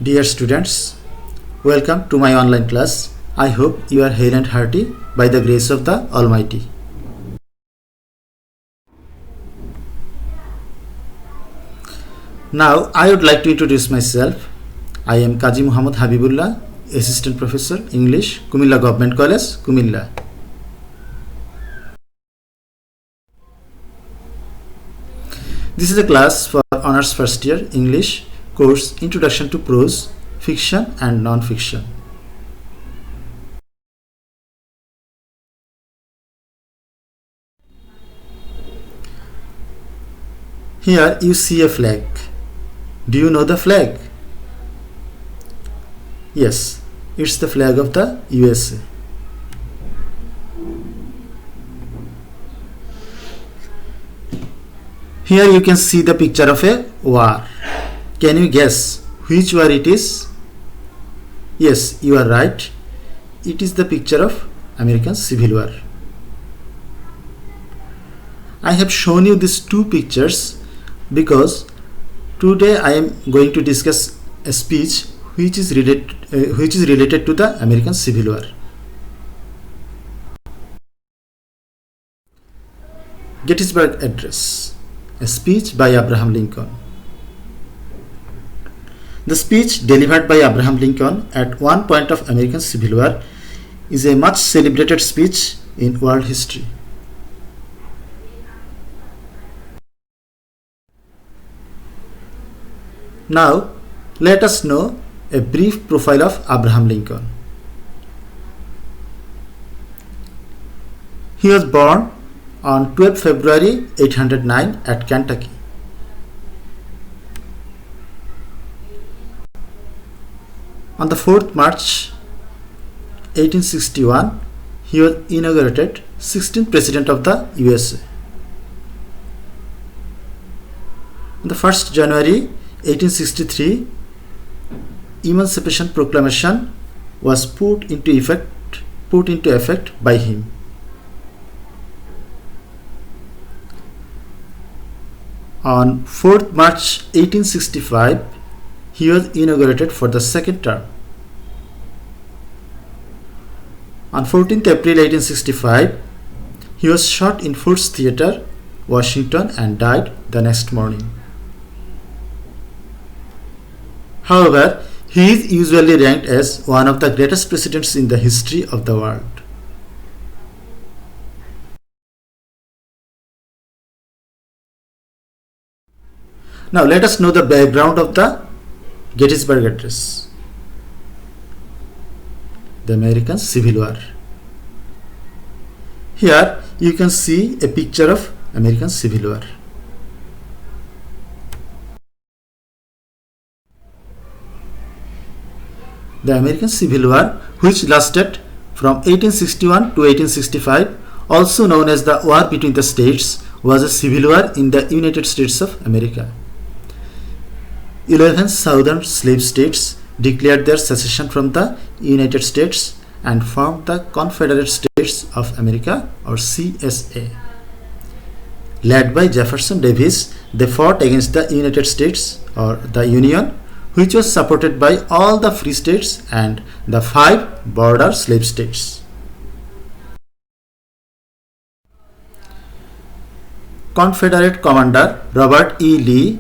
Dear students, welcome to my online class. I hope you are hale and hearty by the grace of the Almighty. Now, I would like to introduce myself. I am Kaji Muhammad Habibullah, Assistant Professor, English, Kumilla Government College, Kumilla. This is a class for Honours First Year English course Introduction to Prose, Fiction and Non-Fiction. Here you see a flag. Do you know the flag? Yes, it's the flag of the USA. Here you can see the picture of a war. Can you guess which war it is? Yes, you are right. It is the picture of American Civil War. I have shown you these two pictures because today I am going to discuss a speech which is related to the American Civil War. Gettysburg Address, a speech by Abraham Lincoln. The speech delivered by Abraham Lincoln at one point of American Civil War is a much celebrated speech in world history. Now, let us know a brief profile of Abraham Lincoln. He was born on 12 February 1809 at Kentucky. On the 4th March 1861, he was inaugurated 16th President of the USA. On the 1st January 1863, Emancipation Proclamation was put into effect by him. On 4th March 1865, he was inaugurated for the second term. On 14th April 1865, he was shot in Ford's Theatre, Washington, and died the next morning. However, he is usually ranked as one of the greatest presidents in the history of the world. Now let us know the background of the Gettysburg Address. The American Civil War. Here you can see a picture of American Civil War. The American Civil War, which lasted from 1861 to 1865, also known as the War Between the States, was a civil war in the United States of America. 11 southern slave states declared their secession from the United States and formed the Confederate States of America, or CSA. Led by Jefferson Davis, they fought against the United States, or the Union, which was supported by all the free states and the 5 border slave states. Confederate commander Robert E. Lee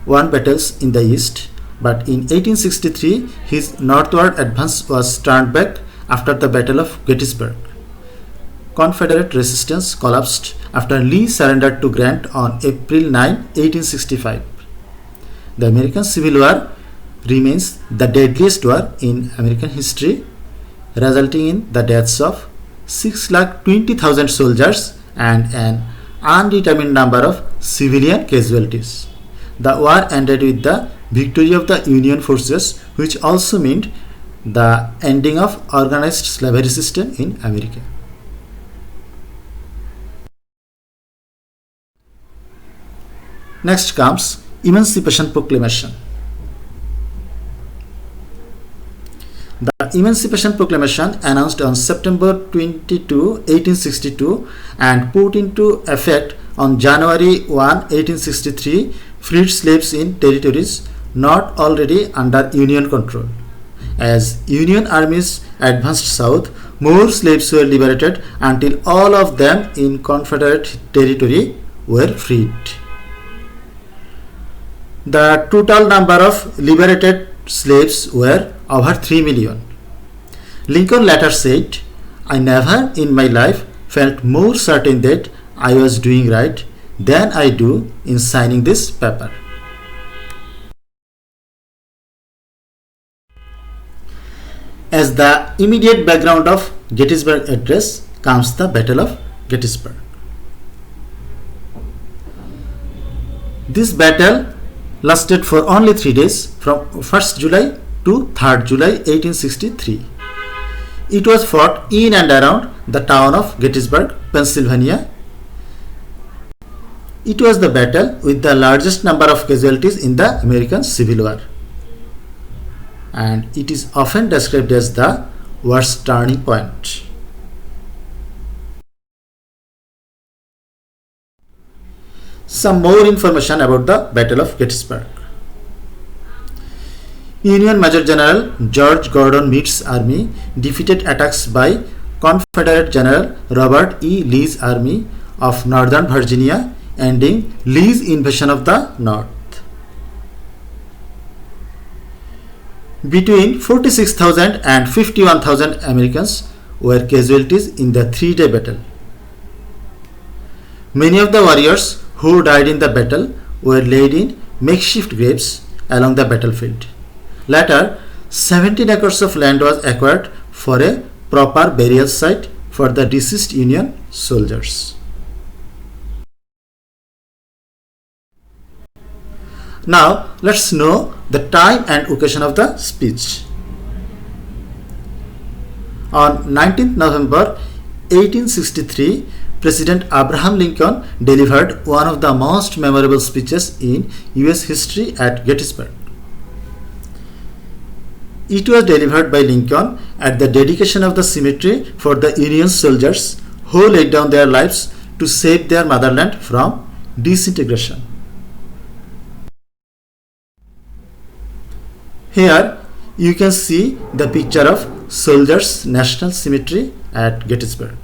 won battles in the east, but in 1863 his northward advance was turned back after the Battle of Gettysburg. Confederate resistance collapsed after Lee surrendered to Grant on April 9, 1865. The American Civil War remains the deadliest war in American history, resulting in the deaths of 620,000 soldiers and an undetermined number of civilian casualties. The war ended with the victory of the Union forces, which also meant the ending of organized slavery system in America. Next comes Emancipation Proclamation. The Emancipation Proclamation, announced on September 22, 1862 and put into effect on January 1, 1863, freed slaves in territories not already under Union control. As Union armies advanced south, more slaves were liberated until all of them in Confederate territory were freed. The total number of liberated slaves were over 3 million. Lincoln later said, "I never in my life felt more certain that I was doing right than I do in signing this paper." As the immediate background of Gettysburg Address comes the Battle of Gettysburg. This battle lasted for only 3 days, from 1st July to 3rd July 1863. It was fought in and around the town of Gettysburg, Pennsylvania. It was the battle with the largest number of casualties in the American Civil War, and it is often described as the war's turning point. Some more information about the Battle of Gettysburg. Union Major General George Gordon Meade's army defeated attacks by Confederate General Robert E. Lee's army of Northern Virginia, ending Lee's invasion of the North. Between 46,000 and 51,000 Americans were casualties in the 3-day battle. Many of the warriors who died in the battle were laid in makeshift graves along the battlefield. Later, 17 acres of land was acquired for a proper burial site for the deceased Union soldiers. Now, let's know the time and occasion of the speech. On 19th November 1863, President Abraham Lincoln delivered one of the most memorable speeches in US history at Gettysburg. It was delivered by Lincoln at the dedication of the cemetery for the Union soldiers who laid down their lives to save their motherland from disintegration. Here you can see the picture of Soldiers National Cemetery at Gettysburg.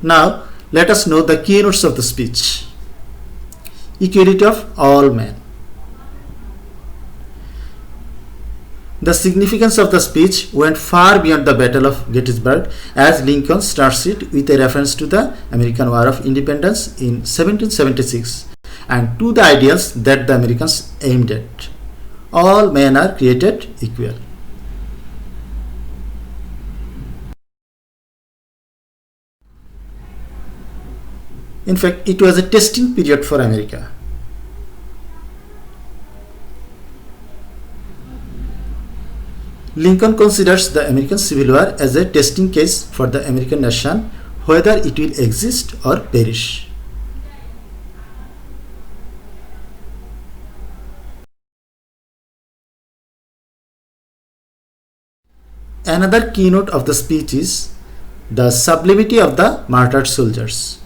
Now let us know the keynotes of the speech. Equality of all men. The significance of the speech went far beyond the Battle of Gettysburg, as Lincoln starts it with a reference to the American War of Independence in 1776 and to the ideals that the Americans aimed at. All men are created equal. In fact, it was a testing period for America. Lincoln considers the American Civil War as a testing case for the American nation, whether it will exist or perish. Another keynote of the speech is the sublimity of the martyred soldiers.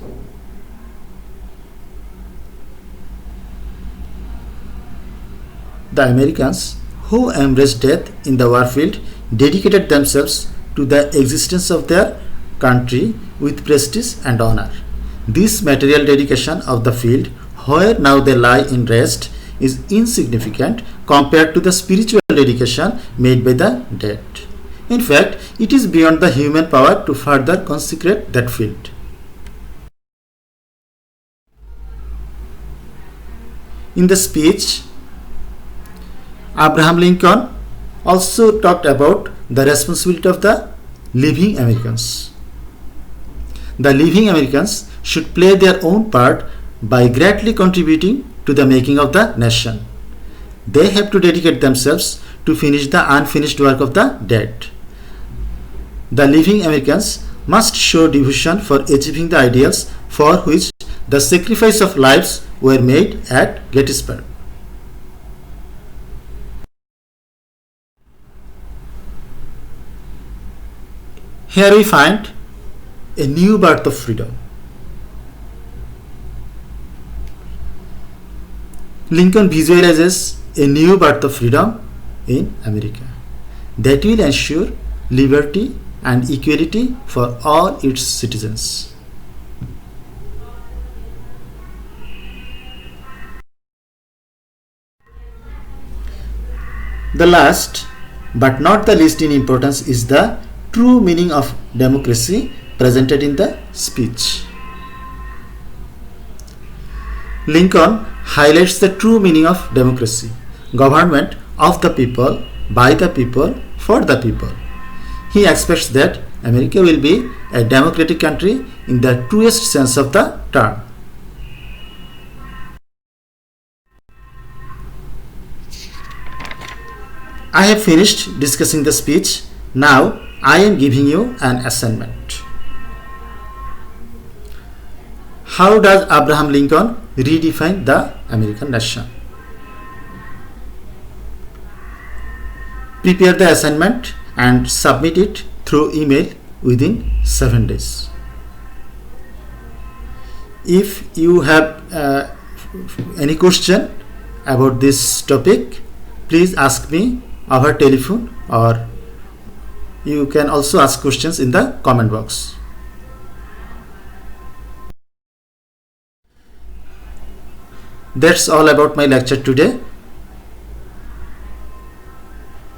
The Americans who embraced death in the warfield dedicated themselves to the existence of their country with prestige and honor. This material dedication of the field, where now they lie in rest, is insignificant compared to the spiritual dedication made by the dead. In fact, it is beyond the human power to further consecrate that field. In the speech, Abraham Lincoln also talked about the responsibility of the living Americans. The living Americans should play their own part by greatly contributing to the making of the nation. They have to dedicate themselves to finish the unfinished work of the dead. The living Americans must show devotion for achieving the ideals for which the sacrifice of lives were made at Gettysburg. Here we find a new birth of freedom. Lincoln visualizes a new birth of freedom in America that will ensure liberty and equality for all its citizens. The last but not the least in importance is the true meaning of democracy presented in the speech. Lincoln highlights the true meaning of democracy, government of the people, by the people, for the people. He expects that America will be a democratic country in the truest sense of the term. I have finished discussing the speech. Now I am giving you an assignment. How does Abraham Lincoln redefine the American nation? Prepare the assignment and submit it through email within 7 days. If you have any question about this topic, please ask me over telephone, or you can also ask questions in the comment box. That's all about my lecture today.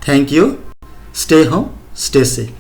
Thank you. Stay home, stay safe.